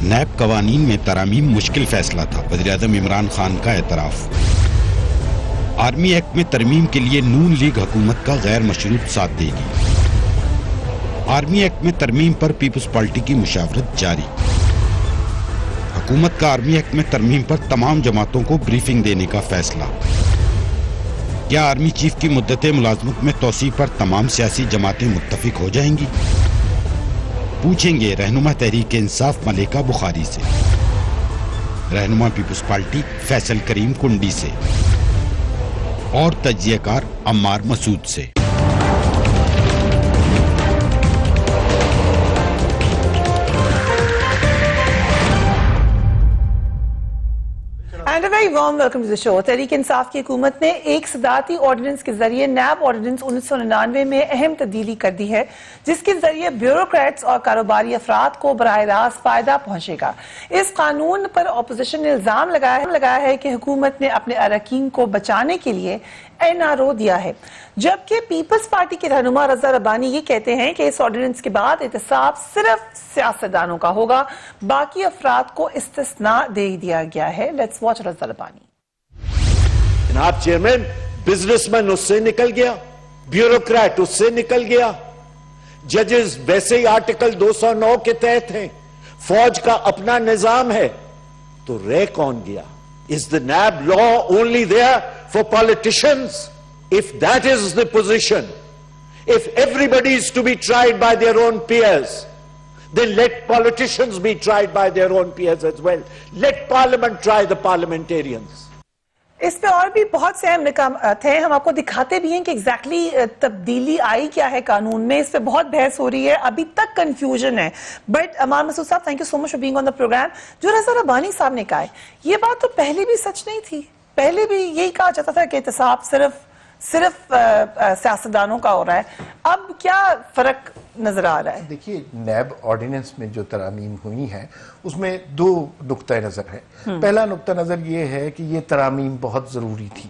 NAB قوانین میں ترامیم مشکل فیصلہ تھا، وزیراعظم عمران خان کا اعتراف۔ آرمی ایکٹ میں ترمیم کے لیے نون لیگ حکومت کا غیر مشروط ساتھ دے گی۔ آرمی ایکٹ میں ترمیم پر پیپلز پارٹی کی مشاورت جاری۔ حکومت کا آرمی ایکٹ میں ترمیم پر تمام جماعتوں کو بریفنگ دینے کا فیصلہ۔ کیا آرمی چیف کی مدت ملازمت میں توسیع پر تمام سیاسی جماعتیں متفق ہو جائیں گی؟ پوچھیں گے رہنما تحریک انصاف ملیکہ بخاری سے، رہنما پیپلز پارٹی فیصل کریم کنڈی سے اور تجزیہ کار عمار مسعود سے۔ And a very warm welcome to the show. Tehreek Insaf کی حکومت نے ایک صدارتی آرڈیننس کے ذریعے نیب آرڈیننس 1999 میں اہم تبدیلی کر دی ہے، جس کے ذریعے بیوروکریٹس اور کاروباری افراد کو براہ راست فائدہ پہنچے گا۔ اس قانون پر اپوزیشن نے الزام لگایا ہے کہ حکومت نے اپنے اراکین کو بچانے کے لیے NRO دیا ہے، جبکہ پیپلز پارٹی کے رہنما رضا ربانی یہ کہتے ہیں کہ اس آرڈیننس کے بعد احتساب صرف سیاستدانوں کا ہوگا، باقی افراد کو استثناء دے دیا گیا ہے۔ لیٹس واچ رضا ربانی۔ جناب چیئرمین، بزنس مین اس سے نکل گیا، بیوروکریٹ اس سے نکل گیا، ججز ویسے ہی آرٹیکل 209 کے تحت ہیں، فوج کا اپنا نظام ہے، تو رہ کون گیا؟ Is the NAB law only there for politicians? If that is the position, if everybody is to be tried by their own peers, then let politicians be tried by their own peers as well. Let Parliament try the parliamentarians. اس پہ اور بھی بہت سے اہم نکات ہیں، ہم آپ کو دکھاتے بھی ہیں کہ ایگزیکٹلی تبدیلی آئی کیا ہے قانون میں۔ اس پہ بہت بحث ہو رہی ہے، ابھی تک کنفیوژن ہے، بٹ عمار مسعود صاحب thank you so much for being on the programme. جو رضا ربانی صاحب نے کہا ہے، یہ بات تو پہلے بھی سچ نہیں تھی، پہلے بھی یہی کہا جاتا تھا کہ احتساب صرف سیاستدانوں کا ہو رہا ہے، اب کیا فرق نظر آ رہا ہے؟ دیکھیے، نیب آرڈیننس میں جو ترامیم ہوئی ہیں اس میں دو نقطہ نظر ہیں۔ پہلا نقطہ نظر یہ ہے کہ یہ ترامیم بہت ضروری تھی،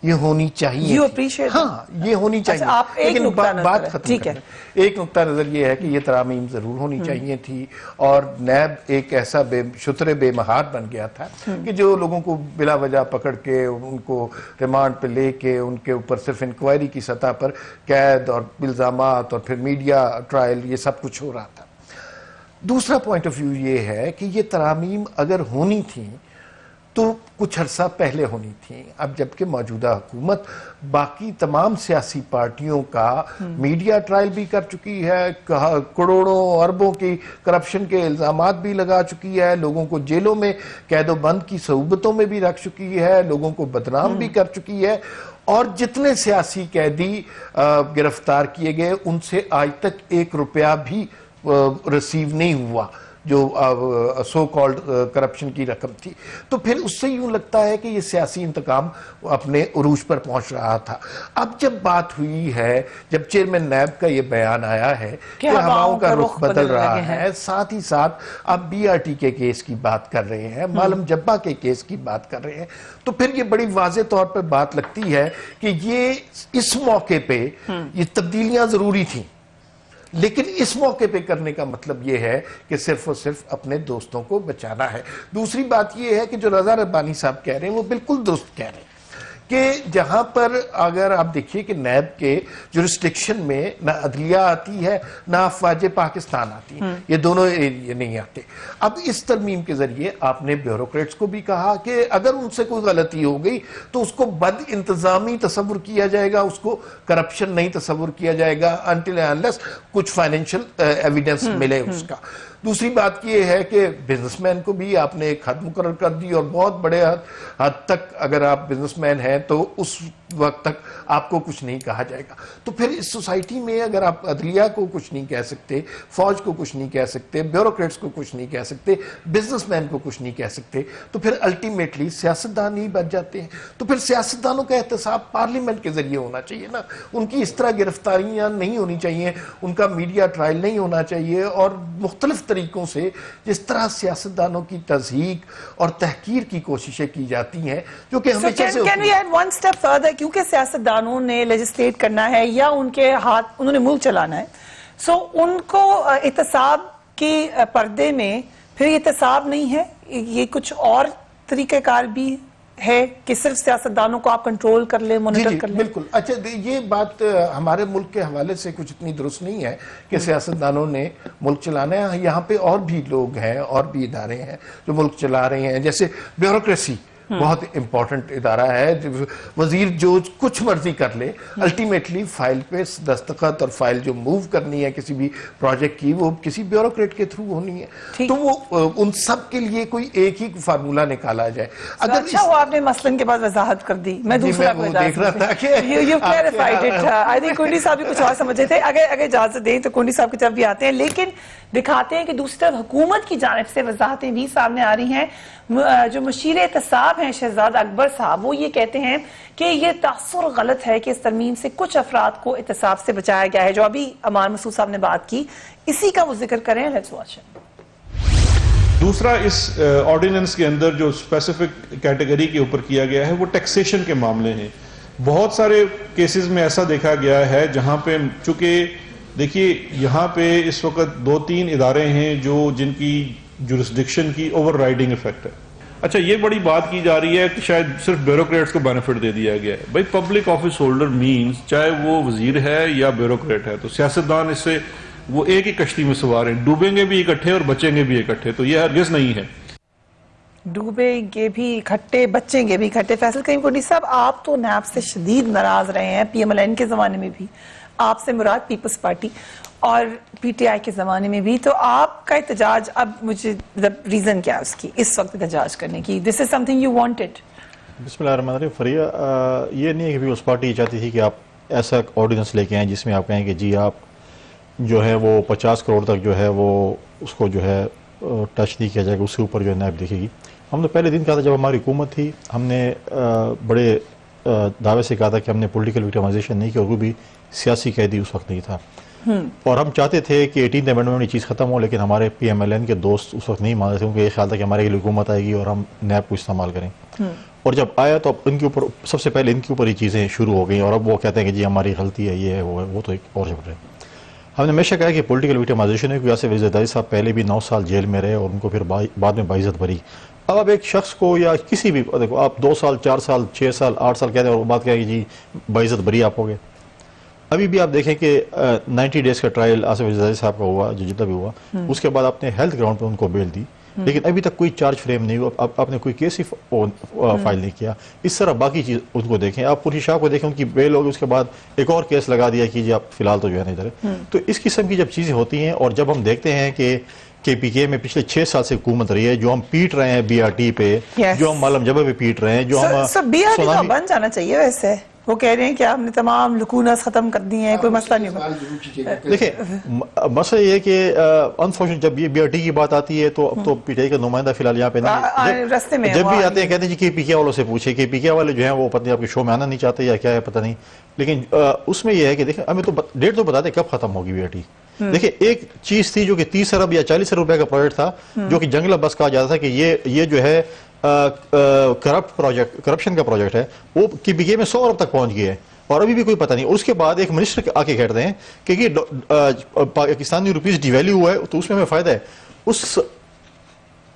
یہ ہونی چاہیے، ہاں یہ ہونی چاہیے، لیکن بات ختم کریں۔ ایک نقطہ نظر یہ ہے کہ یہ ترامیم ضرور ہونی چاہیے تھی، اور نیب ایک ایسا شتر بے مہار بن گیا تھا کہ جو لوگوں کو بلا وجہ پکڑ کے ان کو ریمانڈ پہ لے کے ان کے اوپر صرف انکوائری کی سطح پر قید اور الزامات اور پھر میڈیا ٹرائل، یہ سب کچھ ہو رہا تھا۔ دوسرا پوائنٹ آف ویو یہ ہے کہ یہ ترامیم اگر ہونی تھی تو کچھ عرصہ پہلے ہونی تھی۔ اب جبکہ موجودہ حکومت باقی تمام سیاسی پارٹیوں کا میڈیا ٹرائل بھی کر چکی ہے، کروڑوں اربوں کی کرپشن کے الزامات بھی لگا چکی ہے، لوگوں کو جیلوں میں قید و بند کی صعوبتوں میں بھی رکھ چکی ہے، لوگوں کو بدنام بھی کر چکی ہے، اور جتنے سیاسی قیدی گرفتار کیے گئے ان سے آج تک 1 روپیہ بھی ریسیو نہیں ہوا جو سو کالڈ کرپشن کی رقم تھی۔ تو پھر اس سے یوں لگتا ہے کہ یہ سیاسی انتقام اپنے عروج پر پہنچ رہا تھا۔ اب جب بات ہوئی ہے، جب چیئرمین نیب کا یہ بیان آیا ہے کہ ہواؤں کا رخ بدل رہا ہے، ساتھ ہی ساتھ آپ BRT کے کیس کی بات کر رہے ہیں، معلم جبہ کے کیس کی بات کر رہے ہیں، تو پھر یہ بڑی واضح طور پر بات لگتی ہے کہ یہ اس موقع پہ یہ تبدیلیاں ضروری تھیں، لیکن اس موقع پہ کرنے کا مطلب یہ ہے کہ صرف اور صرف اپنے دوستوں کو بچانا ہے۔ دوسری بات یہ ہے کہ جو رضا ربانی صاحب کہہ رہے ہیں وہ بالکل درست کہہ رہے ہیں کہ جہاں پر اگر آپ دیکھیے کہ نیب کے جورسڈکشن میں نہ عدلیہ آتی ہے نہ افواج پاکستان آتی ہیں، یہ دونوں ایریے نہیں آتے۔ اب اس ترمیم کے ذریعے آپ نے بیوروکریٹس کو بھی کہا کہ اگر ان سے کوئی غلطی ہو گئی تو اس کو بد انتظامی تصور کیا جائے گا، اس کو کرپشن نہیں تصور کیا جائے گا until and unless کچھ فائنینشل ایویڈنس ملے اس کا۔ دوسری بات یہ ہے کہ بزنس مین کو بھی آپ نے ایک حد مقرر کر دی، اور بہت بڑے حد تک اگر آپ بزنس مین ہیں تو اس وقت تک آپ کو کچھ نہیں کہا جائے گا۔ تو پھر اس سوسائٹی میں اگر آپ عدلیہ کو کچھ نہیں کہہ سکتے، فوج کو کچھ نہیں کہہ سکتے، بیوروکریٹس کو کچھ نہیں کہہ سکتے، بزنس مین کو کچھ نہیں کہہ سکتے، تو پھر الٹیمیٹلی سیاستدان ہی بچ جاتے ہیں۔ تو پھر سیاستدانوں کا احتساب پارلیمنٹ کے ذریعے ہونا چاہیے نا، ان کی اس طرح گرفتاریاں نہیں ہونی چاہیے، ان کا میڈیا ٹرائل نہیں ہونا چاہیے، اور مختلف طریقوں سے جس طرح سیاستدانوں کی تضحیک اور تحقیر کی کوششیں کی جاتی ہیں، جو کہ ہمیشہ سے Can we add one step further؟ کیونکہ سیاستدانوں نے لیجسلیٹ کرنا ہے یا ان کے ہاتھ انہوں نے ملک چلانا ہے، سو ان کو احتساب کے پردے میں پھر یہ احتساب نہیں ہے, یہ کچھ اور طریقہ کار بھی ہے کہ صرف سیاستدانوں کو آپ کنٹرول کر لیں, مانیٹر کر لیں؟ بالکل. اچھا یہ بات ہمارے ملک کے حوالے سے کچھ اتنی درست نہیں ہے کہ سیاستدانوں نے ملک چلانا ہے. یہاں پہ اور بھی لوگ ہیں, اور بھی ادارے ہیں جو ملک چلا رہے ہیں. جیسے بیوروکریسی بہت امپورٹنٹ ادارہ ہے. وزیر جو کچھ مرضی کر لے, الٹیمیٹلی فائل پہ دستخط اور فائل جو موو کرنی ہے کسی بھی پروجیکٹ کی, وہ کسی بیوروکریٹ کے تھرو ہونی ہے. تو وہ ان سب کے لیے کوئی ایک ہی فارمولہ نکالا جائے. اگر اچھا وہ آپ نے مثلاً کے بعد وضاحت کر دی, میں دوسرا وہ دیکھ رہا تھا کہ آئی تھنک کنڈی صاحب بھی کچھ اور سمجھے تھے. اگر اجازت دیں تو کنڈی صاحب کی طرف بھی آتے ہیں, لیکن دکھاتے ہیں کہ دوسری طرف حکومت کی جانب سے وضاحتیں بھی سامنے آ رہی ہیں. جو مشیر احتساب ہیں شہزاد اکبر صاحب, وہ یہ کہتے ہیں کہ یہ تاثر غلط ہے کہ اس ترمیم سے کچھ افراد کو احتساب سے بچایا گیا ہے. جو ابھی امان مسعود صاحب نے بات کی, اسی کا وہ ذکر کریں. Let's watch. دوسرا اس آرڈیننس کے اندر جو اسپیسیفک کیٹیگری کے اوپر کیا گیا ہے وہ ٹیکسیشن کے معاملے ہیں. بہت سارے کیسز میں ایسا دیکھا گیا ہے جہاں پہ چونکہ دیکھیے یہاں پہ اس وقت 2-3 ادارے ہیں جن کی جورسڈکشن کی اوور رائڈنگ افیکٹ ہے. اچھا یہ بڑی بات کی جا رہی ہے کہ شاید صرف بیوروکریٹس کو بینیفٹ دے دیا گیا ہے. بھائی پبلک آفس ہولڈر مینز چاہے وہ وزیر ہے یا بیوروکریٹ ہے, تو سیاستدان اس سے وہ ایک ہی کشتی میں سوار ہیں, ڈوبیں گے بھی اکٹھے اور بچیں گے بھی اکٹھے. تو یہ ہرگز نہیں ہے, ڈوبیں گے بھی اکٹھے بچیں گے بھی اکٹھے. فیصل کریم کنڈی صاحب, آپ تو نیب سے شدید ناراض رہے ہیں, پی ایم ایل این کے زمانے میں بھی, آپ سے مراد پیپلز پارٹی, اور پی ٹی آئی کے زمانے میں بھی. تو آپ کا احتجاج, اب مجھے ریزن کیا ہے اس کی اس وقت احتجاج کرنے کی؟ دس از سم تھنگ یو وانٹڈ. بسم اللہ الرحمن الرحیم. فریہ, یہ نہیں ہے کہ پیپلز پارٹی چاہتی تھی کہ آپ ایسا آرڈیننس لے کے آئیں جس میں آپ کہیں کہ جی آپ جو ہے وہ 50 کروڑ تک جو ہے وہ اس کو جو ہے ٹچ نہیں کیا جائے گا, اس کے اوپر جو ہے نیب دیکھے گی. ہم نے پہلے دن کہا تھا جب ہماری حکومت تھی, ہم نے بڑے دعوے سے کہا تھا کہ ہم نے پولیٹیکل وکٹمائزیشن نہیں کی, اور وہ بھی سیاسی قیدی اس وقت نہیں تھا. اور ہم چاہتے تھے کہ 18th امینڈمنٹ میں یہ چیز ختم ہو, لیکن ہمارے پی ایم ایل این کے دوست اس وقت نہیں مان رہے تھے, کیونکہ یہ خیال تھا کہ ہمارے لیے حکومت آئے گی اور ہم نیب کو استعمال کریں. اور جب آیا تو اب ان کے اوپر سب سے پہلے ان کے اوپر یہ چیزیں شروع ہو گئیں, اور اب وہ کہتے ہیں کہ جی ہماری غلطی ہے, یہ ہے وہ ہے. وہ تو ایک اور چیپٹر ہے. ہم نے ہمیشہ کہا کہ پولیٹیکل وکٹمائزیشن ہے, کیونکہ ایسے وزیرداری صاحب پہلے بھی 9 سال جیل میں رہے اور ان کو پھر بعد میں باعزت بری. اب آپ ایک شخص کو یا کسی بھی, دیکھو آپ 2 سال 4 سال 6 سال 8 سال کہتے ہیں, اور بات کہیں کہ جی باعزت بری آپ ہو گئے. ابھی بھی آپ دیکھیں کہ 90 ڈیز کا ٹرائل آصف وزیرداری صاحب کا ہوا, جو جتنا بھی ہوا, اس کے بعد آپ نے ہیلتھ گراؤنڈ پہ ان کو بیل دی, لیکن ابھی تک کوئی چارج فریم نہیں ہوا, آپ نے کوئی کیس ہی فائل نہیں کیا. اس طرح باقی چیز ان کو دیکھیں, آپ پوری شاہ کو دیکھیں, ان کی بیل ہوگی, اس کے بعد ایک اور کیس لگا دیا کہ جی آپ فی الحال تو جو ہے نہیں ادھر. تو اس قسم کی جب چیزیں ہوتی ہیں, اور جب ہم دیکھتے ہیں کہ پی کے میں پچھلے 6 سال سے حکومت رہی ہے, جو ہم پیٹ رہے ہیں بی آر ٹی پہ, جو ہم معلم جبہ پہ پیٹ رہے ہیں, جو ہم بی آر ٹی کا بن جانا چاہیے. ویسے وہ کہہ رہے ہیں کہ ہم نے تمام لکونس ختم کر دی ہیں, کوئی مسئلہ نہیں ہوگا. دیکھیں مسئلہ یہ ہے کہ انفارچونیٹ جب یہ بی آر ٹی کی بات آتی ہے تو اب تو پی ٹی آئی کا نمائندہ فی الحال یہاں پہ نہیں, جب بھی آتے ہیں کہتے ہیں جی پی کے والوں سے پوچھے, کہ پی کے والے جو ہیں وہ پتہ نہیں آپ کے شو میں آنا نہیں چاہتے یا کیا ہے پتہ نہیں. لیکن اس میں یہ ہے کہ دیکھیں ہمیں تو ڈیٹ تو بتاتے کب ختم ہوگی بی آر ٹی. دیکھیں ایک چیز تھی جو کہ 30 ارب یا 40 ارب روپے کا پروجیکٹ تھا, جو کہ جنگلہ بس کہا جاتا تھا کہ یہ جو ہے کرپشن کا پروجیکٹ ہے, وہ کی بی کے میں 100 ارب تک پہنچ گئے, اور ابھی بھی کوئی پتہ نہیں. اور اس کے بعد ایک منسٹر آ کے کہتے ہیں کہ یہ پاکستانی روپیز ڈی ویلیو ہوا ہے, تو اس میں ہمیں فائدہ ہے. اس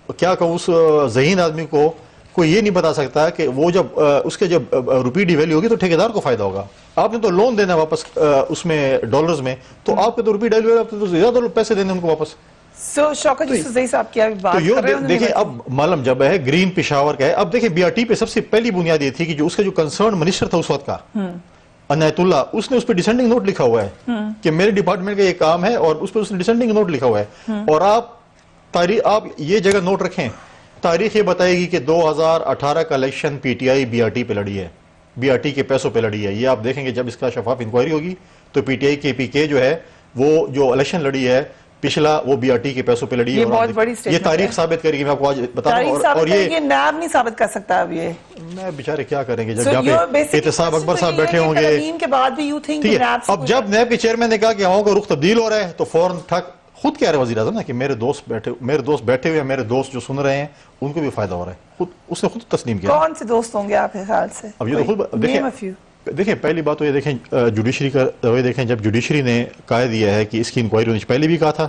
کیا کہوں, اس ذہین آدمی کو کوئی یہ نہیں بتا سکتا کہ وہ جب اس کے جب روپی ڈی ویلیو ہوگی تو ٹھیکیدار کو فائدہ ہوگا. آپ نے تو لون دینا واپس اس میں ڈالرز میں, تو آپ کے تو روپی ڈیویلیو, آپ تو زیادہ پیسے دینے ان کو واپس. شوکت یوسفزئی صاحب کی بات کر رہے ہیں. دیکھیں اب معلم جب ہے گرین پشاور کا ہے. اب دیکھیں بی آر ٹی پہ سب سے پہلی بنیاد یہ تھی کہ جو اس کا جو کنسرن منسٹر تھا اس وقت کا عنایت اللہ, اس نے اس پہ ڈسینڈنگ نوٹ لکھا ہوا ہے کہ میرے ڈپارٹمنٹ کا یہ کام ہے, اور اس پہ اس نے ڈسینڈنگ نوٹ لکھا ہوا ہے. اور آپ یہ جگہ نوٹ رکھیں, تاریخ یہ بتائے گی کہ 2018 کا election P T I B R T پہ لڑی ہے, بی آر ٹی کے پیسوں پہ لڑی ہے. یہ آپ دیکھیں گے جب اس کا شفاف انکوائری ہوگی تو پی ٹی آئی کے پی کے جو ہے وہ جو الیکشن لڑی ہے پچھلا, وہ بی آر ٹی کے پیسوں پہ لڑی ہے. یہ تاریخ ثابت کرے گی, میں آپ کو آج بتا رہا ہوں. اور یہ نیب نہیں ثابت کر سکتا. اب یہ میں بیچارے کیا کریں گے جب یہاں پہ احتساب اکبر صاحب بیٹھے ہوں گے. اب جب نیب کے چیئرمین نے کہا کہ ہمارا رخ تبدیل ہو رہا ہے, تو فوراً ٹھک خود کہہ رہے وزیر اعظم نا کہ میرے دوست بیٹھے ہوئے ہیں, میرے دوست جو سن رہے ہیں ان کو بھی فائدہ ہو رہا ہے. اس نے خود تسلیم کیا. کون سے دوست ہوں گے آپ کے خیال سے؟ اب یہ تو خود دیکھیں پہلی بات تو یہ دیکھیں جوڈیشری کا رویہ دیکھیں. جب جوڈیشری نے قائد دیا ہے کہ اس کی انکوائری ہونے سے پہلے بھی کہا تھا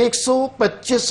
125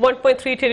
1.3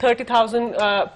30,000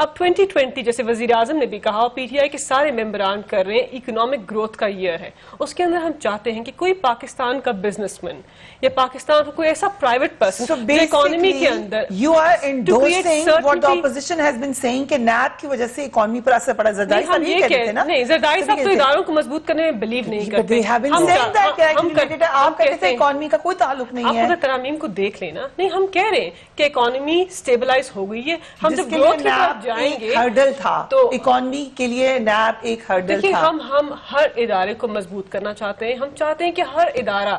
اب 2020 جیسے وزیر اعظم نے بھی کہا اور پی ٹی آئی کے سارے ممبران کر رہے ہیں اکنامک گروتھ کا ایئر ہے. اس کے اندر ہم چاہتے ہیں کہ کوئی پاکستان کا بزنس مین یا پاکستان کا کوئی ایسا پرائیویٹ پرسن جو اکانومی کے اندر you are endorsing what the opposition has been saying کہ نیب کی وجہ سے اکانومی پر اثر پڑا. زرداری صاحب یہ کہتے ہیں نا, نہیں زرداری صاحب تو اداروں کو مضبوط کرنے میں بلیو نہیں کرتے. آپ کہتے ہیں اکانومی کا کوئی تعلق نہیں ہے. آپ اگر ترامیم کو دیکھ لینا, نہیں ہم کہہ رہے ہیں کہ اکانومی سٹیبلائز ہو گئی ہے. ہم جب گروتھ کی طرف جائیں گے ہرڈل تھا تو اکانومی کے لیے نیب ایک ہرڈل تھا. ہم ہر ادارے کو مضبوط کرنا چاہتے ہیں. ہم چاہتے ہیں کہ ہر ادارہ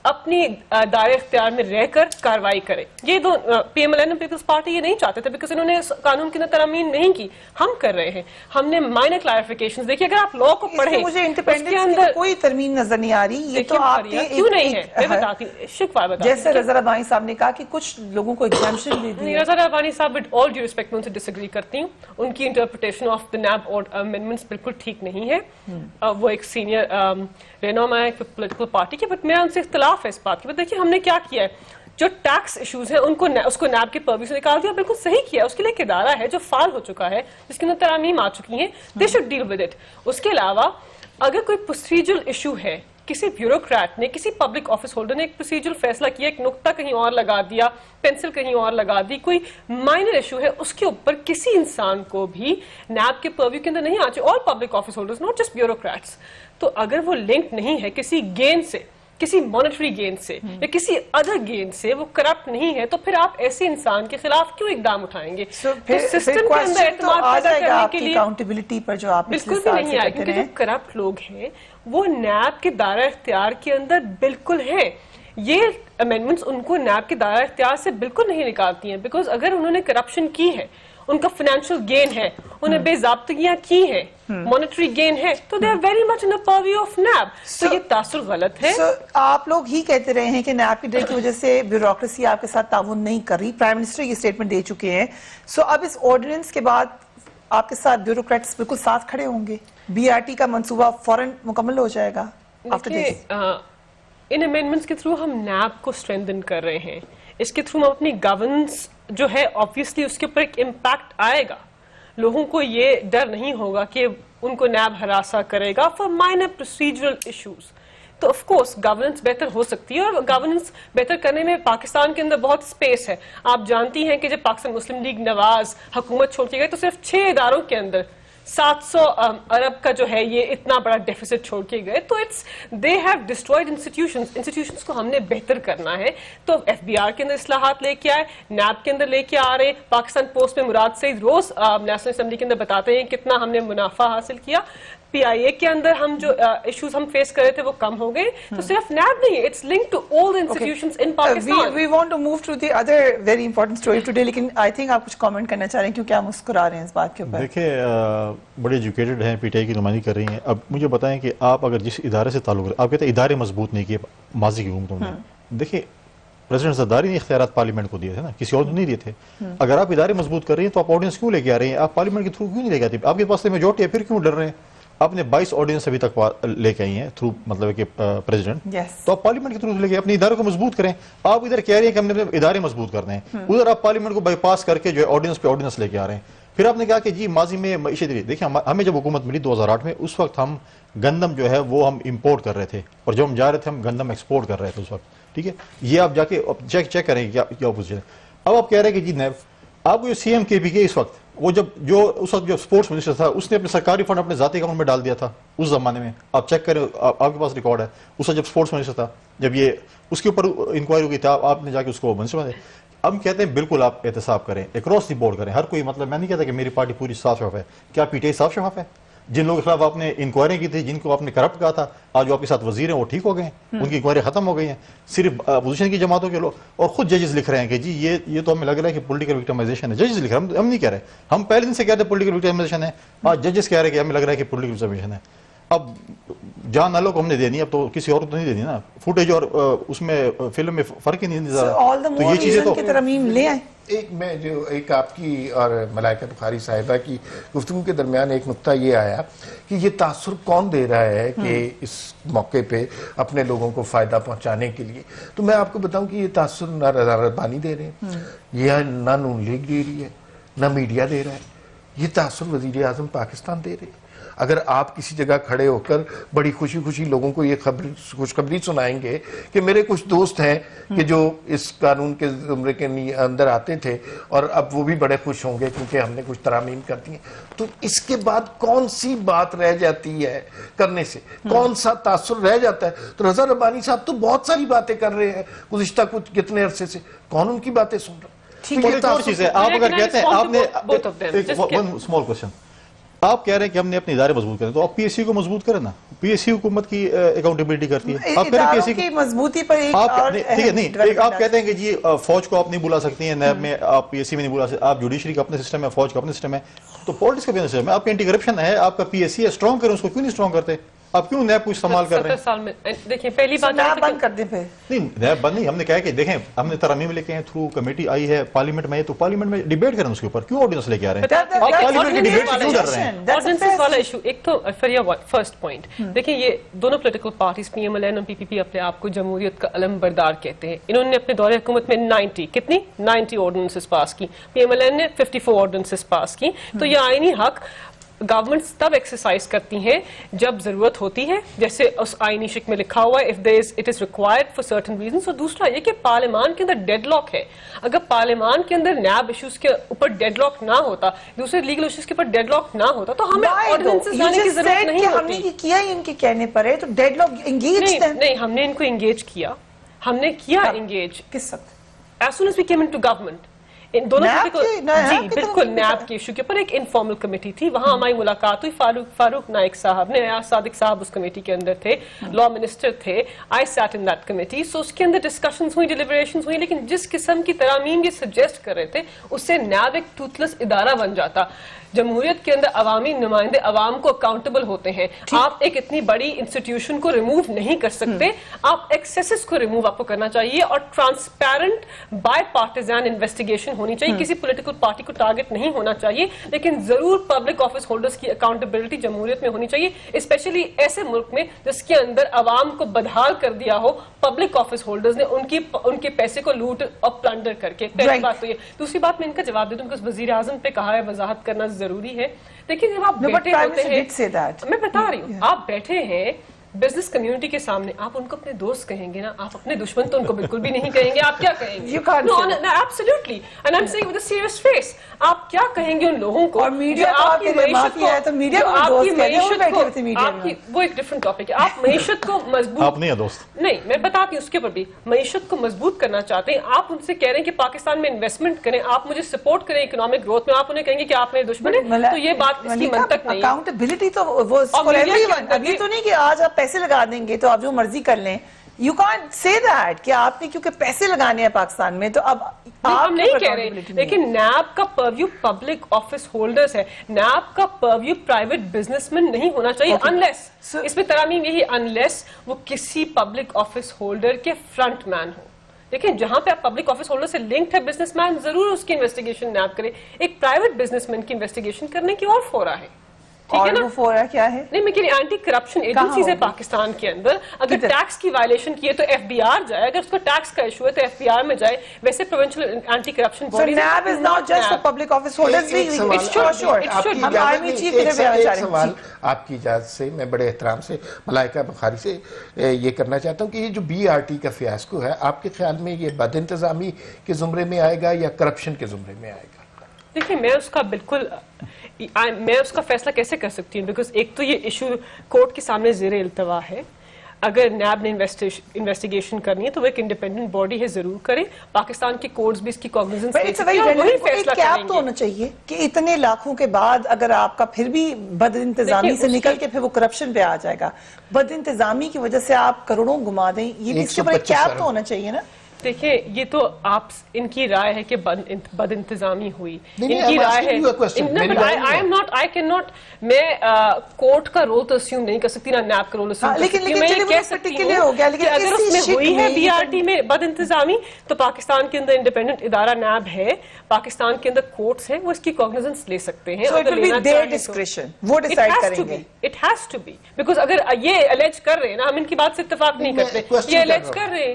اپنی دائرے اختیار میں رہ کر کارروائی کرے. یہ دو P M L N Peoples Party یہ نہیں چاہتے تھے بیکاز انہوں نے قانون کے اندر ترامیم نہیں کی. ہم کر رہے ہیں, ہم نے مائنر کلیریفیکیشن. دیکھیے اگر آپ لا کو پڑھیں, مجھے انڈیپینڈنس کی کوئی ترمیم نظر نہیں آ رہی. یہ تو آپ کیوں نہیں ہے میں بتاتی ہوں. شکوہ بتاتی جیسے رضا ربانی صاحب نے کہا کہ کچھ لوگوں کو ایگزامپشن دے دی. رضا ربانی صاحب ود آل ڈیو ریسپیکٹ میں ان سے ڈس ایگری کرتی ہوں. ان کی interpretation of the NAB amendments بالکل ٹھیک نہیں ہے. وہ ایک سینئر رہنما ہے پولیٹیکل پارٹی کے, بٹ میرا ان سے اختلاف ہے اس بات کی. دیکھیے ہم نے کیا کیا ہے, جو ٹیکس ایشوز ہیں ان کو اس کو نیب کے پرویو سے نکال دیا. بالکل صحیح کیا. اس کے لیے ایک ادارہ ہے جو فعال ہو چکا ہے, جس کے اندر ترامیم آ چکی ہیں. They should deal with it. اس کے علاوہ اگر کوئی پروسیجرل ایشو ہے, کسی بیوروکریٹ نے, کسی پبلک آفس ہولڈر نے ایک پروسیجرل فیصلہ کیا, ایک نقطہ کہیں اور لگا دیا, پینسل کہیں اور لگا دی, کوئی مائنر ایشو ہے, اس کے اوپر کسی انسان کو بھی نیب کے پرویو کے اندر نہیں آ چاہیے. All public office holders, not just bureaucrats. تو اگر وہ لنک نہیں ہے کسی گین سے, کسی مانیٹری گین سے یا کسی ادر گین سے, وہ کرپٹ نہیں ہے, تو پھر آپ ایسے انسان کے خلاف کیوں اقدام اٹھائیں گے؟ سسٹم کے اندر اعتماد پیدا کرنے کے لیے اکاؤنٹیبلٹی پر جو آپ بالکل بھی نہیں آئے, کیونکہ جو کرپٹ لوگ ہیں وہ نیب کے دائرہ اختیار کے اندر بالکل ہیں. یہ امینڈمنٹس ان کو نیب کے دائرہ اختیار سے بالکل نہیں نکالتی ہیں, بیکاز اگر انہوں نے کرپشن کی ہے, ان کا فائنینشیل گین ہے, انہیں بے ضابطگیاں کی ہیں, مانیٹری گین ہے, تو they are very much in the purview of NAB. تو یہ تاثر غلط ہے. آپ لوگ ہی کہتے رہے ہیں کہ نیب کی ڈر کی وجہ سے بیوروکریسی آپ کے ساتھ تعاون نہیں کر رہی. پرائم منسٹر یہ اسٹیٹمنٹ دے چکے ہیں. سو اب اس آرڈیننس کے بعد آپ کے ساتھ بیوروکریٹس بالکل ساتھ کھڑے ہوں گے, بی آر ٹی کا منصوبہ فوراً مکمل ہو جائے گا. ان امینڈمنٹس کے تھرو ہم نیب کو اسٹرینتھن کر رہے ہیں. اس کے تھرو ہم اپنی گورننس جو ہے آبویسلی اس کے اوپر ایک امپیکٹ آئے گا. لوگوں کو یہ ڈر نہیں ہوگا کہ ان کو نیب ہراساں کرے گا فار مائنر پروسیجرل ایشوز. تو آف کورس گورننس بہتر ہو سکتی ہے, اور گورننس بہتر کرنے میں پاکستان کے اندر بہت اسپیس ہے. آپ جانتی ہیں کہ جب پاکستان مسلم لیگ نواز حکومت چھوڑ کے گئے تو صرف 6 اداروں کے اندر 700 ارب کا جو ہے یہ اتنا بڑا ڈیفیسٹ چھوڑ کے گئے. تو دے ہیو ڈسٹرائڈ انسٹیٹیوشنز کو ہم نے بہتر کرنا ہے. تو ایف بی آر کے اندر اصلاحات لے کے آئے, نیب کے اندر لے کے آ رہے ہیں. پاکستان پوسٹ میں مراد سعید روز نیشنل اسمبلی کے اندر بتاتے ہیں کتنا ہم نے منافع حاصل کیا. پی آئی اے کے اندر ہم جو ایشوز ہم فیس کر رہے تھے وہ کم ہو گئے. تو صرف نیب نہیں, it's link to all the institutions in Pakistan. We want to move to the other very important story today, لیکن I think آپ کچھ کامنٹ کرنا چاہ رہے ہیں کیونکہ آپ مسکرا رہے ہیں اس بات کے اوپر. دیکھیں بڑے ایجوکیٹڈ ہیں, پی ٹی آئی کی نمائندگی کر رہی ہیں. اب مجھے بتائیں کہ آپ اگر جس ادارے سے تعلق آپ کہتے ہیں ادارے مضبوط نہیں کیے ماضی کی حکومتوں میں. دیکھیں پریزیڈنٹ زرداری نے اختیارات پارلیمنٹ کو دیے تھے نا, کسی اور نے نہیں دیے تھے. اگر آپ ادارے مضبوط کر رہی ہیں تو آپ آرڈیننس کیوں لے کے آ رہے ہیں؟ آپ پارلیمنٹ کے تھرو کیوں نہیں لے کے آتے؟ آپ کے پاس میجورٹی ہے, پھر کیوں ڈر رہے ہیں؟ آپ نے 22 آرڈیننس ابھی تک لے کے آئی ہیں تھرو مطلب کہ پریزیڈنٹ. تو آپ پارلیمنٹ کے تھرو لے کے اپنے اداروں کو مضبوط کریں. آپ ادھر کہہ رہے ہیں کہ ہم نے اپنے ادارے مضبوط کرنے ہیں, ادھر آپ پارلیمنٹ کو بائی پاس کر کے جو ہے آرڈیننس پہ آرڈیننس لے کے آ رہے ہیں. پھر آپ نے کہا کہ جی ماضی میں معیشت, دیکھیں ہمیں جب حکومت ملی 2008 میں, اس وقت ہم گندم جو ہے وہ ہم امپورٹ کر رہے تھے, اور جب ہم جا رہے تھے ہم گندم ایکسپورٹ کر رہے تھے اس وقت. ٹھیک ہے, یہ آپ جا کے چیک کریں کیا پوچھ رہے ہیں. اب آپ کہہ رہے ہیں کہ جی نیب, آپ کو جو سی ایم کے پی کے اس وقت وہ جو اس وقت جو اسپورٹس منسٹر تھا اس نے اپنے سرکاری فنڈ اپنے ذاتی اکاؤنٹ میں ڈال دیا تھا اس زمانے میں. آپ چیک کریں, آپ کے پاس ریکارڈ ہے. اس وقت جب اسپورٹس منسٹر تھا, جب یہ اس کے اوپر انکوائری ہوئی تھی, آپ نے جا کے اس کو منسٹر بنا. ہم کہتے ہیں بالکل آپ احتساب کریں, اکراس دی بورڈ کریں. ہر کوئی, مطلب میں نہیں کہتا کہ میری پارٹی پوری صاف شفاف ہے. کیا پی ٹی آئی صاف شفاف ہے؟ جن لوگوں کے خلاف آپ نے انکوائری کی تھی, جن کو آپ نے کرپٹ کہا تھا, آج جو آپ کے ساتھ وزیر ہیں وہ ٹھیک ہو گئے ہیں, ان کی انکوائری ختم ہو گئی ہیں. صرف اپوزیشن کی جماعتوں کے لوگ, اور خود ججز لکھ رہے ہیں کہ جی یہ تو ہمیں لگ رہا ہے کہ پولیٹیکل وکٹمائزیشن ہے. ججز لکھ رہے ہیں, ہم نہیں کہہ رہے. ہم پہلے دن سے کہتے ہیں پولیٹیکل وکٹمائزیشن ہے, آج ججز کہہ رہے ہیں کہ ہمیں لگ رہا ہے کہ پولیٹیکل وکٹمائزیشن ہے. اب جان نالوں کو ہم نے دینی, اب تو کسی اور کو تو نہیں دینی نا. فوٹیج اور اس میں فلم میں فرق ہی نہیں نظر. تو یہ چیزیں تو ترمیم لے آئیں. میں جو ایک آپ کی اور ملائکہ بخاری صاحبہ کی گفتگو کے درمیان ایک نقطہ یہ آیا کہ یہ تاثر کون دے رہا ہے کہ اس موقع پہ اپنے لوگوں کو فائدہ پہنچانے کے لیے. تو میں آپ کو بتاؤں کہ یہ تاثر نہ رضا ربانی دے رہے ہیں, یہ نہ نون لیگ دے رہی ہے, نہ میڈیا دے رہا ہے. یہ تاثر وزیر اعظم پاکستان دے رہے ہیں. اگر آپ کسی جگہ کھڑے ہو کر بڑی خوشی خوشی لوگوں کو یہ خوشخبری سنائیں گے کہ میرے کچھ دوست ہیں کہ جو اس قانون کے زمرے کے اندر آتے تھے اور اب وہ بھی بڑے خوش ہوں گے کیونکہ ہم نے کچھ ترامیم کر دی ہیں, تو اس کے بعد کون سی بات رہ جاتی ہے کرنے سے, کون سا تاثر رہ جاتا ہے؟ تو رضا ربانی صاحب تو بہت ساری باتیں کر رہے ہیں گزشتہ کچھ کتنے عرصے سے, کون ان کی باتیں سن رہا ہے؟ ایک اور چیز ہے, آپ اگر کہتے ہیں آپ نے اسمال کوشچن, آپ کہہ رہے ہیں کہ ہم نے اپنے ادارے مضبوط کریں, تو آپ پی ایس سی کو مضبوط کریں نا. پی ایس سی حکومت کی اکاؤنٹیبلٹی کرتی ہے. آپ کہہ رہے ہیں کی مضبوطی پر آپ کہتے ہیں کہ جی فوج کو آپ نہیں بلا سکتی ہیں نیب میں, آپ پی ایس سی میں نہیں بلا سکتے, آپ جوڈیشری کا اپنا سسٹم ہے, فوج کا اپنا سسٹم ہے, تو پالیٹکس کا بھی اپنا سسٹم ہے. آپ کا اینٹی کرپشن ہے, آپ کا پی ایس سی ہے, اسٹرانگ کریں اس کو, کیوں نہیں اسٹرانگ کرتے؟ آپ کیوں نیب کو استعمال کر رہے ہیں؟ 70 سال میں دیکھیں پہلی بات نیب بند کر دیں پھر. نہیں نیب بند نہیں, ہم نے کہا کہ دیکھیں ہم نے ترامیم لے کے ہیں, تھرو کمیٹی آئی ہے پارلیمنٹ میں, تو پارلیمنٹ میں ڈیبیٹ کریں اس کے اوپر, کیوں آرڈیننس لے کے آ رہے ہیں؟ آپ پارلیمنٹ کی ڈیبیٹ کیوں کر رہے ہیں؟ آرڈیننس والا ایشو ایک تو فریا فرسٹ پوائنٹ دیکھیں, یہ دونوں political parties P M L N اور پی پی پی اپنے آپ کو جمہوریت کا علم بردار کہتے ہیں. انہوں نے اپنے دور حکومت میں 90 آرڈیننسز پاس کی, پی ایم ایل این نے 54 آرڈیننسز پاس کی. تو یہ آئینی حق گورنمنٹس تب ایکسرسائز کرتی ہیں جب ضرورت ہوتی ہے, جیسے اس آئینی شک میں لکھا ہوا ہے it is required for certain reasons. اور دوسرا یہ کہ پارلیمان کے اندر ڈیڈ لاک ہے, اگر پارلیمان کے اندر نیب ایشوز کے اوپر ڈیڈ لاک نہ ہوتا, دوسرے لیگل ایشوز کے اوپر ڈیڈ لاک نہ ہوتا, تو ہمیں آرڈیننسز لانے کی ضرورت نہیں ہوتی. ہم نے کیا ہی ان کے کہنے پر ہے, تو ڈیڈ لاک انگیج نہیں, ہم نے ان کو انگیج کیا, ہم نے کیا انگیج کس وقت, as soon as we came into government. دونوں جی بالکل نیب کے ایشو کے اوپر ایک انفارمل کمیٹی تھی, وہاں ہماری ملاقات ہوئی. فاروق نائک صاحب نے, ایاز صادق صاحب اس کمیٹی کے اندر تھے, لا منسٹر تھے, آئی سیٹ ان دیٹ کمیٹی. سو اس کے اندر ڈسکشنز ہوئی, ڈیلیبریشنز ہوئی, لیکن جس قسم کی ترامیم یہ سجیسٹ کر رہے تھے اس سے نیب ایک ٹوتھ لیس ادارہ بن جاتا. جمہوریت کے اندر عوامی نمائندے عوام کو اکاؤنٹیبل ہوتے ہیں. آپ ایک اتنی بڑی انسٹیٹیوشن کو ریموو نہیں کر سکتے, آپ ایکسیسز کو ریموو آپ کو کرنا چاہیے, اور ٹرانسپیرنٹ بائی پارٹیزان انویسٹیگیشن ہونی چاہیے. کسی پولیٹیکل پارٹی کو ٹارگٹ نہیں ہونا چاہیے, لیکن ضرور پبلک آفس ہولڈرز کی اکاؤنٹیبلٹی جمہوریت میں ہونی چاہیے, اسپیشلی ایسے ملک میں جس کے اندر عوام کو بدحال کر دیا ہو پبلک آفس ہولڈرز نے ان کے پیسے کو لوٹ اور پلنڈر کر کے. پہلی بات تو یہ. دوسری بات میں ان کا جواب دے دوں, کہ وزیر اعظم پہ کہا ہے وضاحت کرنا ضروری ہے. دیکھیں جب آپ بیٹھے ہوتے ہیں, میں بتا رہی ہوں, آپ بیٹھے ہیں بزنس کمیونٹی کے سامنے, آپ ان کو اپنے دوست کہیں گے نا, آپ اپنے دشمن تو ان کو بالکل بھی نہیں کہیں گے. آپ کیا کہیں گے؟ Absolutely, and I'm saying with a serious face, آپ کیا کہیں گے ان لوگوں کو؟ اور میڈیا آپ کی معافی ہے تو میڈیا کو دوست کہتے ہیں, وہ بیٹھے تھے میڈیا میں. وہ ایک ڈفرنٹ ٹاپک ہے. آپ معیشت کو مضبوط, آپ نہیں ہیں دوست, نہیں میں بتاتی ہوں اس کے اوپر بھی, معیشت کو مضبوط کرنا چاہتے ہیں, آپ ان سے کہہ رہے ہیں کہ پاکستان میں انویسٹمنٹ کریں, آپ مجھے سپورٹ کریں اکنامک گروتھ میں, آپ انہیں کہیں گے کہ آپ میرے دشمن ہیں, تو یہ بات اس کی منطق نہیں ہے. اکاؤنٹیبلٹی تو وہ فار ایوری ون, اب یہ تو نہیں کہ آج آپ پیسے لگا دیں گے تو آپ جو مرضی کر لیں. You can't say that کہ آپ نے کیونکہ پیسے لگانے ہیں پاکستان میں تو اب آپ نہیں کہہ رہے, لیکن نیب کا پرویو پبلک آفس ہولڈرز ہے, نیب کا پرویو پرائیویٹ بزنس مین نہیں ہونا چاہیے, انلیس اس میں ترامیم یہی, انلیس وہ کسی پبلک آفس ہولڈر کے فرنٹ مین ہو. دیکھیں جہاں پہ آپ پبلک آفس ہولڈر سے لنکڈ ہے بزنس مین, ضرور اس کی انویسٹیگیشن نیب کرے. ایک پرائیویٹ بزنس مین کی انویسٹیگیشن کرنے کی اور فورا ہے. اور وہ فورا کیا ہے؟ نہیں میں کہہ رہی اینٹی کرپشن ایجنسیز ہے پاکستان کے اندر, اگر ٹیکس کی وائلیشن کی ہے تو ایف بی آر جائے, اگر اس کو ٹیکس کا ایشو ہے تو ایف بی آر میں جائے. ویسے provincial anti corruption bodies, So NAB is not just for public office holders, it should. ہم آرمی چیف کے لیے بھی آنا چاہ رہے ہیں. سوال آپ کی اجازت سے میں بڑے احترام سے ملائکہ بخاری سے یہ کرنا چاہتا ہوں کہ یہ جو بی آر ٹی کا فیاسکو ہے, آپ کے خیال میں یہ بد انتظامی کے زمرے میں آئے گا یا کرپشن کے زمرے میں آئے گا؟ دیکھیں میں اس کا بالکل, میں اس کا فیصلہ کیسے کر سکتی ہوں, بیکاز ایک تو یہ ایشو کورٹ کے سامنے زیر التوا ہے. اگر نیب نے انویسٹیگیشن کرنی ہے تو وہ ایک انڈیپینڈنٹ باڈی ہے, ضرور کرے. پاکستان کے کورٹس بھی اس کی کوگنیزنس لے سکتے ہیں اور وہی فیصلہ کریں گے. تو ہونا چاہیے کہ اتنے لاکھوں کے بعد اگر آپ کا پھر بھی بد انتظامی سے نکل کے پھر وہ کرپشن پہ آ جائے گا, بد انتظامی کی وجہ سے آپ کروڑوں گما دیں, یہ بھی اس کے اوپر ایک کیپ تو ہونا چاہیے نا. دیکھیں یہ تو آپ ان کی رائے ہے کہ بد انتظامی ہوئی, ان کی رائے ہے. I cannot, میں کورٹ کا رول تو اسیوم نہیں کر سکتی, نہ نیب کا رول اسیوم کر سکتی. میں یہ کہہ سکتی ہوں کہ اگر اس میں ہوئی ہے بی آر ٹی میں بد انتظامی تو پاکستان کے اندر انڈیپینڈنٹ ادارہ نیب ہے, پاکستان کے اندر کورٹس ہیں, وہ اس کی کوگنیزنس لے سکتے ہیں. It has to be, because اگر یہ الیج کر رہے ہیں نا, ہم ان کی بات سے اتفاق نہیں کرتے, یہ الیج کر رہے ہیں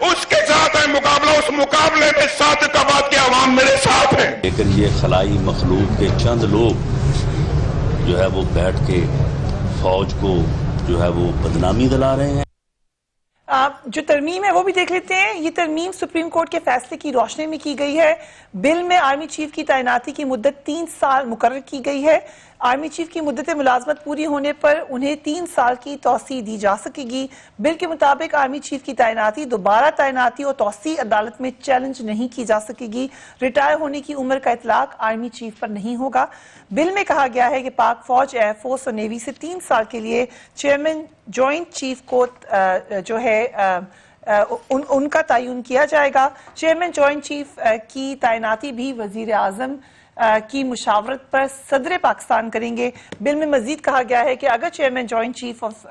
اس کے ساتھ ہے مقابلہ, اس مقابلے میں صادق آباد کے عوام میرے ساتھ ہیں. لیکن یہ خلائی مخلوق کے چند لوگ جو ہے وہ بیٹھ کے فوج کو جو ہے وہ بدنامی دلا رہے ہیں. جو ترمیم ہے وہ بھی دیکھ لیتے ہیں. یہ ترمیم سپریم کورٹ کے فیصلے کی روشنی میں کی گئی ہے. بل میں آرمی چیف کی تعیناتی کی مدت 3 سال مقرر کی گئی ہے. آرمی چیف کی مدت ملازمت پوری ہونے پر انہیں 3 سال کی توسیع دی جا سکے گی. بل کے مطابق آرمی چیف کی تعیناتی دوبارہ تعیناتی اور توسیع عدالت میں چیلنج نہیں کی جا سکے گی. ریٹائر ہونے کی عمر کا اطلاق آرمی چیف پر نہیں ہوگا. بل میں کہا گیا ہے کہ پاک فوج, ایئر فورس اور نیوی سے 3 سال کے لیے چیئرمین جوائنٹ چیف کو جو ہے ان کا تعین کیا جائے گا. چیئرمین جوائنٹ چیف کی تعیناتی بھی وزیر اعظم کی مشاورت پر صدر پاکستان کریں گے. بل میں مزید کہا گیا ہے کہ اگر چیئرمین جوائنٹ چیف آف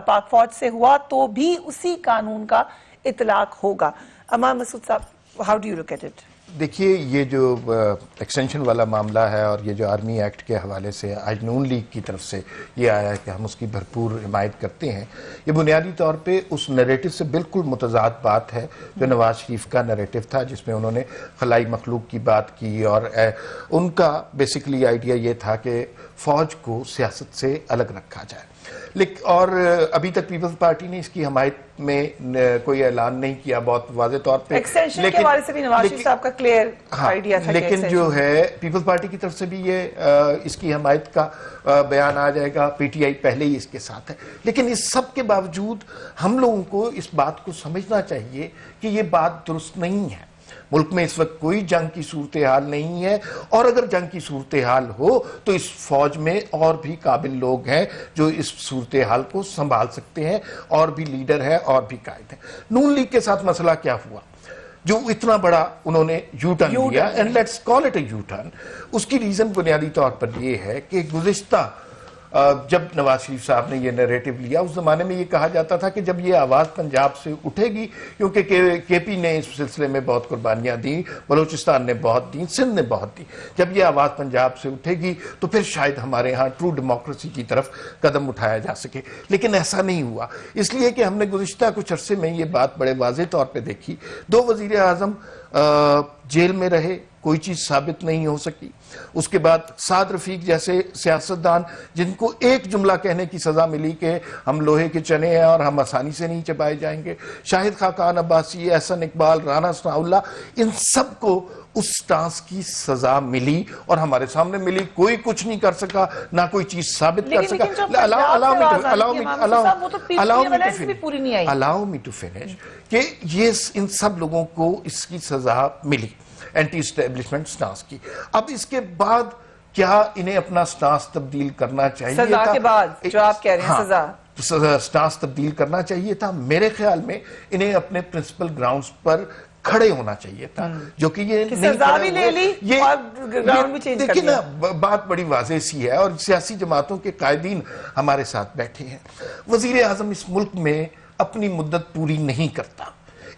پاک فوج سے ہوا تو بھی اسی قانون کا اطلاق ہوگا. امان مسعود صاحب, how do you look at it? دیکھیے, یہ جو ایکسٹینشن والا معاملہ ہے اور یہ جو آرمی ایکٹ کے حوالے سے آج نون لیگ کی طرف سے یہ آیا ہے کہ ہم اس کی بھرپور حمایت کرتے ہیں, یہ بنیادی طور پہ اس نیریٹو سے بالکل متضاد بات ہے جو نواز شریف کا نیریٹو تھا, جس میں انہوں نے خلائی مخلوق کی بات کی اور ان کا بیسیکلی آئیڈیا یہ تھا کہ فوج کو سیاست سے الگ رکھا جائے. اور ابھی تک پیپلز پارٹی نے اس کی حمایت میں کوئی اعلان نہیں کیا بہت واضح طور پہ. ایکسٹینشن کے حوالے سے بھی نواز شریف صاحب کا کلیئر آئیڈیا تھا. لیکن جو ہے پیپلز پارٹی کی طرف سے بھی یہ اس کی حمایت کا بیان آ جائے گا. پی ٹی آئی پہلے ہی اس کے ساتھ ہے. لیکن اس سب کے باوجود ہم لوگوں کو اس بات کو سمجھنا چاہیے کہ یہ بات درست نہیں ہے. ملک میں اس وقت کوئی جنگ کی صورتحال نہیں ہے, اور اگر جنگ کی صورتحال ہو تو اس فوج میں اور بھی قابل لوگ ہیں جو اس صورتحال کو سنبھال سکتے ہیں, اور بھی لیڈر ہیں اور بھی قائد ہیں. نون لیگ کے ساتھ مسئلہ کیا ہوا جو اتنا بڑا انہوں نے یو ٹرن لیا, and let's call it a U turn. اس کی ریزن بنیادی طور پر یہ ہے کہ گزشتہ جب نواز شریف صاحب نے یہ نیریٹو لیا, اس زمانے میں یہ کہا جاتا تھا کہ جب یہ آواز پنجاب سے اٹھے گی, کیونکہ کے پی نے اس سلسلے میں بہت قربانیاں دیں, بلوچستان نے بہت دیں, سندھ نے بہت دی, جب یہ آواز پنجاب سے اٹھے گی تو پھر شاید ہمارے ہاں ٹرو ڈیموکریسی کی طرف قدم اٹھایا جا سکے. لیکن ایسا نہیں ہوا, اس لیے کہ ہم نے گزشتہ کچھ عرصے میں یہ بات بڑے واضح طور پہ دیکھی. 2 وزیر اعظم جیل میں رہے, کوئی چیز ثابت نہیں ہو سکی. اس کے بعد سعد رفیق جیسے سیاستدان جن کو ایک جملہ کہنے کی سزا ملی کہ ہم لوہے کے چنے ہیں اور ہم آسانی سے نہیں چبائے جائیں گے, شاہد خاقان عباسی, احسن اقبال, رانا ثناء اللہ, ان سب کو اس سٹانس کی سزا ملی اور ہمارے سامنے ملی. کوئی کچھ نہیں کر سکا, نہ کوئی چیز ثابت کر سکا. allow me to finish کہ یہ ان سب لوگوں کو اس کی سزا ملی اینٹی اسٹیبلشمنٹ سٹانس کی. اب اس کے بعد کیا انہیں اپنا سٹانس تبدیل کرنا چاہیے تھا؟ سزا کے بعد جو آپ کہہ رہے ہیں سزا سٹانس تبدیل کرنا چاہیے تھا. میرے خیال میں انہیں اپنے پرنسپل گراؤنڈز پر کھڑے ہونا چاہیے تھا, جو کہ یہ سزا بھی لے لی اور گراؤنڈ بھی چینج کر دیا. لیکن بات بڑی واضح سی ہے, اور سیاسی جماعتوں کے قائدین ہمارے ساتھ بیٹھے ہیں. وزیر اعظم اس ملک میں اپنی مدت پوری نہیں کرتا.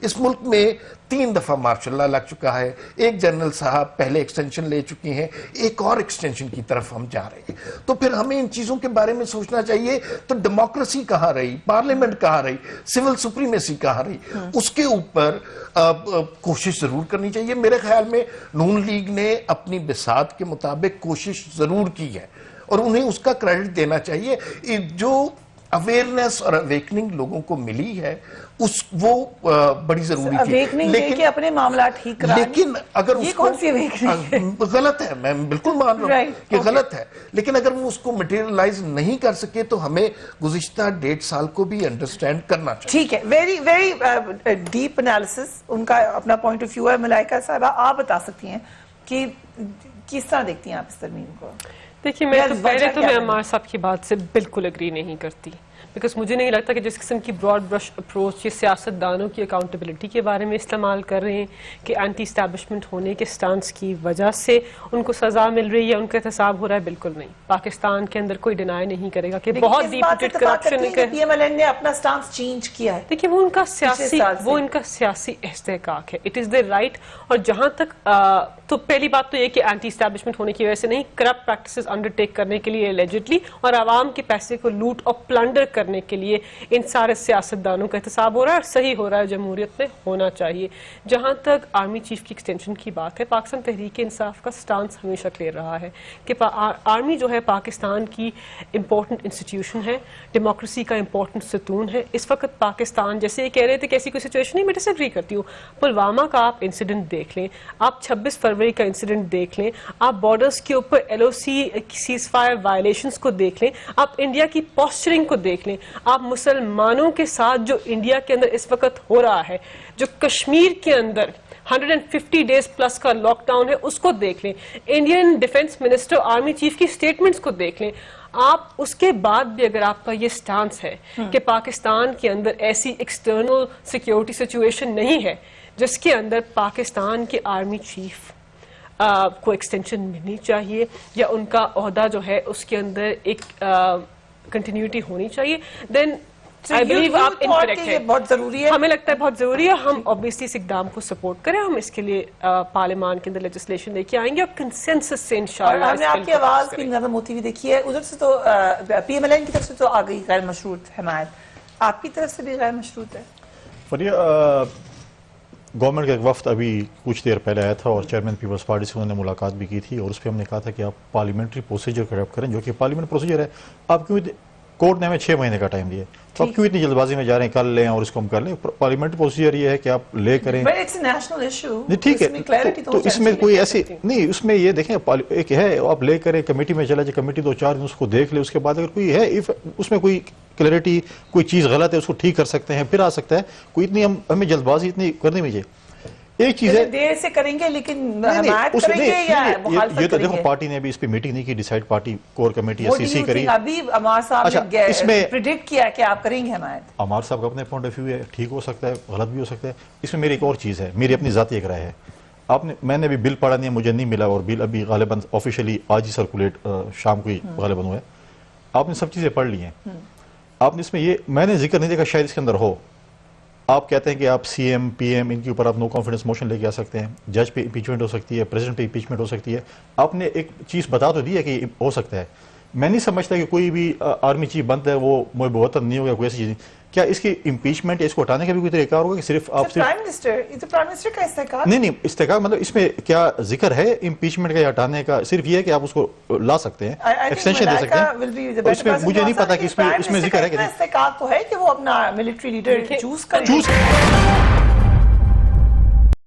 اس ملک میں 3 دفعہ مارشاء اللہ لگ چکا ہے. ایک جنرل صاحب پہلے ایکسٹینشن لے چکے ہیں, ایک اور ایکسٹینشن کی طرف ہم جا رہے ہیں. تو پھر ہمیں ان چیزوں کے بارے میں سوچنا چاہیے. تو ڈیموکریسی کہاں رہی, پارلیمنٹ کہاں رہی, سول سپریمیسی کہاں رہی, اس کے اوپر کوشش ضرور کرنی چاہیے. میرے خیال میں نون لیگ نے اپنی بساط کے مطابق کوشش ضرور کی ہے, اور انہیں اس کا کریڈٹ دینا چاہیے. جو اویئرنیس اور اویکننگ لوگوں کو ملی ہے وہ بڑی ضروری تھی. اپنے معاملات ٹھیک کرا, لیکن اگر اس کو غلط ہے, میں بالکل مان رہا ہوں کہ غلط ہے, لیکن اگر وہ اس کو مٹیریلائز نہیں کر سکے تو ہمیں گزشتہ 1.5 سال کو بھی انڈرسٹینڈ کرنا چاہیے. ٹھیک ہے, ویری ویری ڈیپ انالیسس, ان کا اپنا پوائنٹ آف ویو ہے. ملائکہ صاحبہ, آپ بتا سکتی ہیں کہ کس طرح دیکھتی ہیں آپ اس ترمیم کو؟ دیکھیے, میں عمار صاحب کی بات سے بالکل اگری نہیں کرتی, بیکاز مجھے نہیں لگتا کہ جس قسم کی براڈ برش اپروچ یہ سیاست دانوں کی اکاؤنٹیبلٹی کے بارے میں استعمال کر رہے ہیں کہ اینٹی اسٹیبلشمنٹ ہونے کے سٹانس کی وجہ سے ان کو سزا مل رہی ہے, ان کا احتساب ہو رہا ہے, بالکل نہیں. پاکستان کے اندر کوئی ڈینائی نہیں کرے گا کہ بہت ڈیپ روٹڈ کرپشن ہے. پی ایم ایل این نے اپنا سٹانس چینج کیا ہے. دیکھیے, وہ ان کا سیاسی استحقاق ہے, اٹ از دیئر رائٹ. اور جہاں تک تو پہلی بات تو یہ کہ اینٹی اسٹیبلشمنٹ ہونے کی وجہ سے نہیں, کرپٹ پریکٹسز انڈر ٹیک کرنے کے لیے اللیجڈلی اور عوام کے پیسے کو لوٹ اور پلنڈر کرنے کرنے کے لیے ان سارے سیاستدانوں کا احتساب ہو رہا ہے اور صحیح ہو رہا ہے, جمہوریت میں ہونا چاہیے. جہاں تک آرمی چیف کی ایکسٹینشن کی بات ہے, پاکستان تحریک انصاف کا سٹانس ہمیشہ کلیئر رہا ہے کہ آرمی جو ہے پاکستان کی امپورٹنٹ انسٹیٹیوشن ہے, ڈیموکریسی کا امپورٹنٹ ستون ہے. اس وقت پاکستان, جیسے یہ کہہ رہے تھے کہ ایسی کوئی سچویشن نہیں, میں ڈس ایگری کرتی ہوں. پلوامہ کا آپ انسیڈنٹ دیکھ لیں, آپ 26 فروری کا انسیڈنٹ دیکھ لیں, آپ بارڈرز کے اوپر LOC سیز فائر وائلیشنز کو دیکھ لیں, آپ انڈیا کی پوسچرنگ کو دیکھ لیں, آپ مسلمانوں کے ساتھ جو انڈیا کے اندر اس وقت ہو رہا ہے, جو کشمیر کے اندر 150 ڈیز پلس کا لاک ڈاؤن ہے, اس کو دیکھ لیں, Indian defence minister army chief کی سٹیٹمنٹس کو دیکھ لیں. آپ اس کے بعد بھی اگر آپ کا یہ سٹانس ہے کہ پاکستان کے اندر ایسی ایکسٹرنل سیکیورٹی سچویشن نہیں ہے جس کے اندر پاکستان کے آرمی چیف کو ایکسٹینشن ملنی چاہیے یا ان کا عہدہ جو ہے اس کے اندر ایک کنٹینیوٹی ہونی چاہیے, دین I believe آپ انکریکٹ ہیں. بہت ضروری ہے, ہمیں لگتا ہے بہت ضروری ہے. ہم obviously اس اقدام کو سپورٹ کریں, ہم اس کے لیے پارلیمان کے اندر لیجسلیشن لے کے آئیں گے اور کنسنسس سے انشاءاللہ. ہم نے آپ کی آواز بھی نرم ہوتی ہوئی دیکھی ہے. ادھر سے تو PMLN کی طرف سے تو آ گئی غیر مشروط حمایت, آپ کی طرف سے بھی غیر مشروط ہے. گورنمنٹ کا ایک وفد ابھی کچھ دیر پہلے آیا تھا اور چیئرمین پیپلز پارٹی سے انہوں نے ملاقات بھی کی تھی, اور اس پہ ہم نے کہا تھا کہ آپ پارلیمنٹری پروسیجر کریکٹ کریں, جو کہ پارلیمنٹ پروسیجر ہے. آپ کیوں کورٹ نے ہمیں 6 مہینے کا ٹائم دیا, تو آپ کیوں اتنی جلد بازی میں جا رہے ہیں, کر لیں اور اس کو ہم کر لیں. پارلیمنٹری پروسیجر یہ ہے کہ آپ لے کریں, ٹھیک ہے, تو اس میں کوئی ایسی نہیں, اس میں یہ دیکھیں ایک ہے آپ لے کریں, کمیٹی میں چلا جائے, کمیٹی 2-4 دن اس کو دیکھ لے, اس کے بعد اگر کوئی ہے اس میں کوئی کلیئرٹی, کوئی چیز غلط ہے, اس کو ٹھیک کر سکتے ہیں, پھر آ سکتا ہے. کوئی اتنی ہمیں جلد بازی اتنی کرنی نہیں چاہیے. ایک چیز ہے دیر سے کریں گے لیکن حمایت کریں گے یا مخالفت کریں گے. یہ تو دیکھو پارٹی نے ابھی اس پہ میٹنگ نہیں کی, decide party core committee SCC کری. ابھی عمار صاحب نے پریڈکٹ کیا کہ آپ کریں گے حمایت. عمار صاحب کا اپنے پوائنٹ آف ویو ہے, ٹھیک ہو سکتا ہے, غلط بھی ہو سکتا ہے. اس میں میری ایک اور چیز ہے, میری اپنی ذاتی ایک رائے ہے. میں نے ابھی بل پڑھا نہیں, مجھے نہیں ملا, اور بل ابھی غالباً آفیشلی آج ہی سرکولیٹ شام کو ہی غالباً ہوا ہے. آپ نے سب چیزیں پڑھ لی ہیں. آپ نے اس میں یہ میں نے ذکر نہیں دیکھا, شاید اس کے اندر ہو. آپ کہتے ہیں کہ آپ CM PM ان کے اوپر آپ نو کانفیڈنس موشن لے کے آ سکتے ہیں, جج پہ امپیچمنٹ ہو سکتی ہے, پریزیڈنٹ پہ امپیچمنٹ ہو سکتی ہے. آپ نے ایک چیز بتا تو دی ہے کہ ہو سکتا ہے. میں نہیں سمجھتا کہ کوئی بھی آرمی چیف بنتا ہے وہ محب وطن نہیں ہوگا, کوئی ایسی چیز نہیں. کیا اس کی امپیچمنٹ اس کو ہٹانے کا بھی کوئی طریقہ ہوگا کہ صرف آپ پرائم منسٹر کا استحقاق نہیں استحقاق, مطلب اس میں کیا ذکر ہے امپیچمنٹ کا یا ہٹانے کا؟ صرف یہ ہے کہ آپ اس کو لا سکتے ہیں, ایکسٹینشن دے سکتے ہیں. اس میں مجھے نہیں پتا کہ اس میں ذکر ہے کہ استحقاق تو ہے کہ وہ اپنا ملٹری لیڈر چوز کریں.